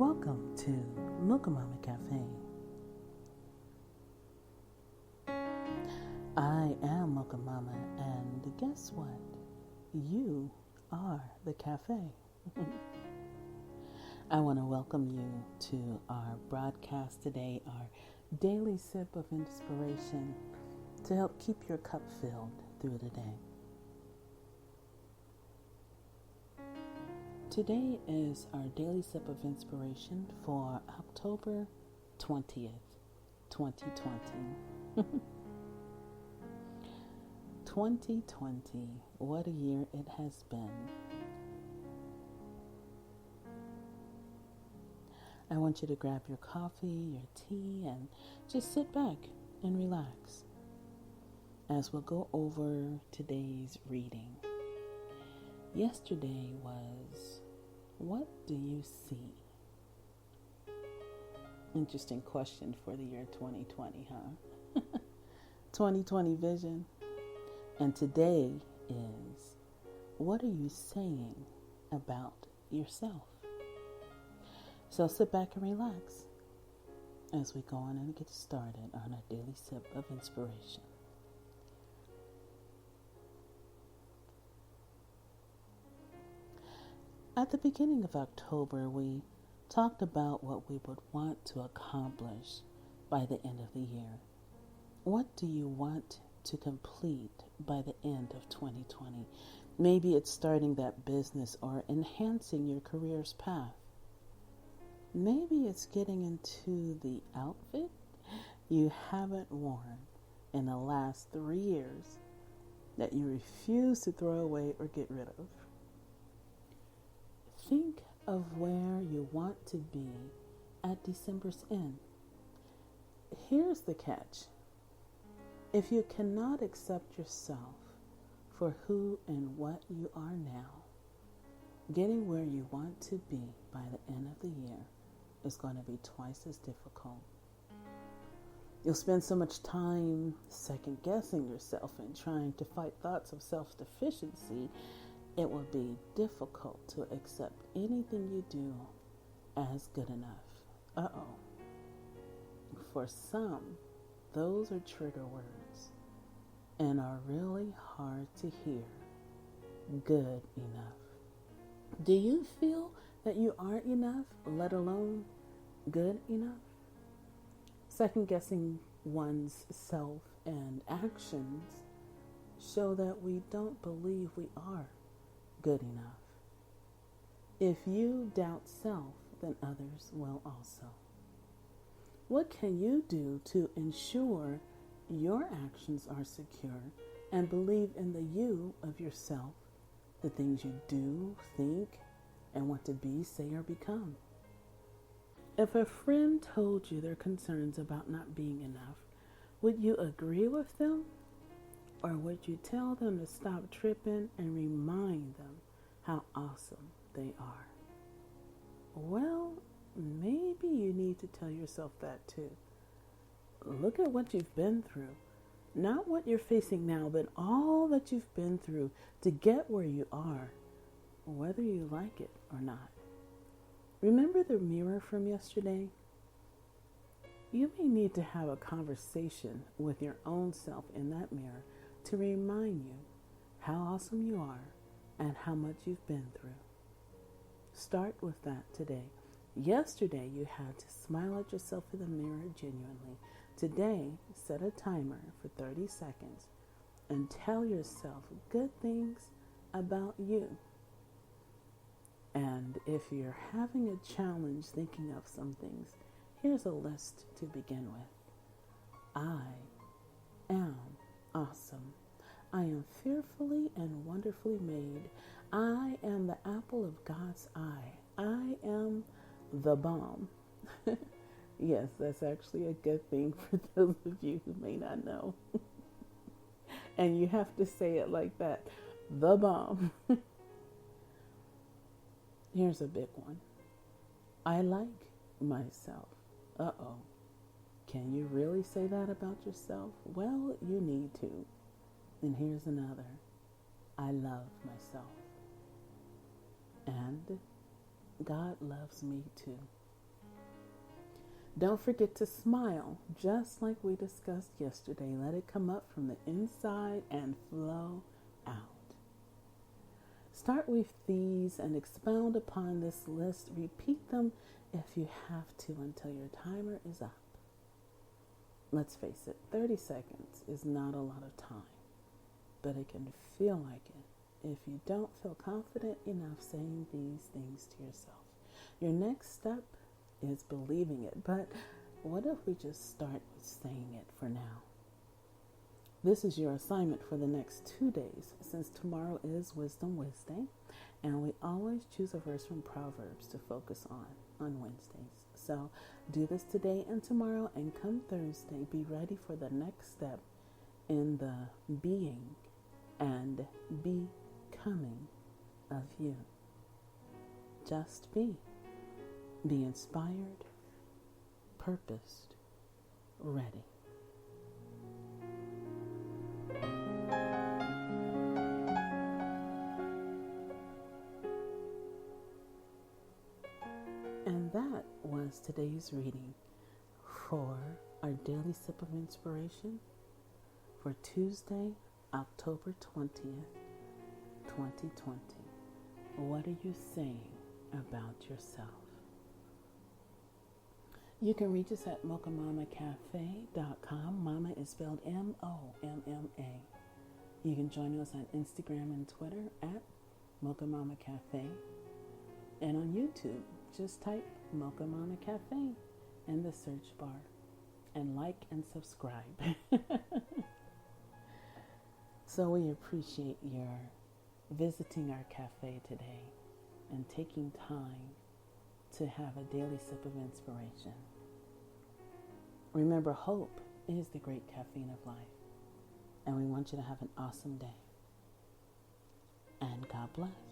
Welcome to Mocha Momma Café. I am Mocha Momma, and guess what? You are the cafe. I want to welcome you to our broadcast today, our daily sip of inspiration to help keep your cup filled through the day. Today is our daily sip of inspiration for October 20th, 2020. 2020, what a year it has been. I want you to grab your coffee, your tea, and just sit back and relax as we'll go over today's reading. Yesterday was, what do you see? Interesting question for the year 2020, huh? 2020 vision. And today is, what are you saying about yourself? So sit back and relax as we go on and get started on our daily sip of inspiration. At the beginning of October, we talked about what we would want to accomplish by the end of the year. What do you want to complete by the end of 2020? Maybe it's starting that business or enhancing your career's path. Maybe it's getting into the outfit you haven't worn in the last 3 years that you refuse to throw away or get rid of. Think of where you want to be at December's end. Here's the catch. If you cannot accept yourself for who and what you are now, getting where you want to be by the end of the year is going to be twice as difficult. You'll spend so much time second-guessing yourself and trying to fight thoughts of self-deficiency, it will be difficult to accept anything you do as good enough. For some, those are trigger words and are really hard to hear. Good enough. Do you feel that you aren't enough, let alone good enough? Second-guessing one's self and actions show that we don't believe we are good enough. If you doubt self, then others will also. What can you do to ensure your actions are secure and believe in the you of yourself, the things you do, think, and want to be, say, or become? If a friend told you their concerns about not being enough, would you agree with them? Or would you tell them to stop tripping and remind them how awesome they are? Well, maybe you need to tell yourself that too. Look at what you've been through. Not what you're facing now, but all that you've been through to get where you are, whether you like it or not. Remember the mirror from yesterday? You may need to have a conversation with your own self in that mirror to remind you how awesome you are and how much you've been through. Start with that today. Yesterday, you had to smile at yourself in the mirror genuinely. Today, set a timer for 30 seconds and tell yourself good things about you. And if you're having a challenge thinking of some things, here's a list to begin with. I am awesome. I am fearfully and wonderfully made. I am the apple of God's eye. I am the bomb. Yes, that's actually a good thing for those of you who may not know. And you have to say it like that. The bomb. Here's a big one. I like myself. Can you really say that about yourself? Well, you need to. And here's another. I love myself. And God loves me too. Don't forget to smile, just like we discussed yesterday. Let it come up from the inside and flow out. Start with these and expound upon this list. Repeat them if you have to until your timer is up. Let's face it, 30 seconds is not a lot of time, but it can feel like it if you don't feel confident enough saying these things to yourself. Your next step is believing it, but what if we just start with saying it for now? This is your assignment for the next 2 days, since tomorrow is Wisdom Wednesday, and we always choose a verse from Proverbs to focus on Wednesdays. So do this today and tomorrow, and come Thursday, be ready for the next step in the being and becoming of you. Just be. Be inspired, purposed, ready. And that was today's reading for our daily sip of inspiration for Tuesday, October 20th, 2020. What are you saying about yourself? You can reach us at mochamommacafé.com. Mama is spelled M-O-M-M-A. You can join us on Instagram and Twitter at Mocha Momma Café. And on YouTube, just type Mocha Momma Café in the search bar and like and subscribe. So we appreciate your visiting our cafe today and taking time to have a daily sip of inspiration. Remember, hope is the great caffeine of life, and we want you to have an awesome day. And God bless.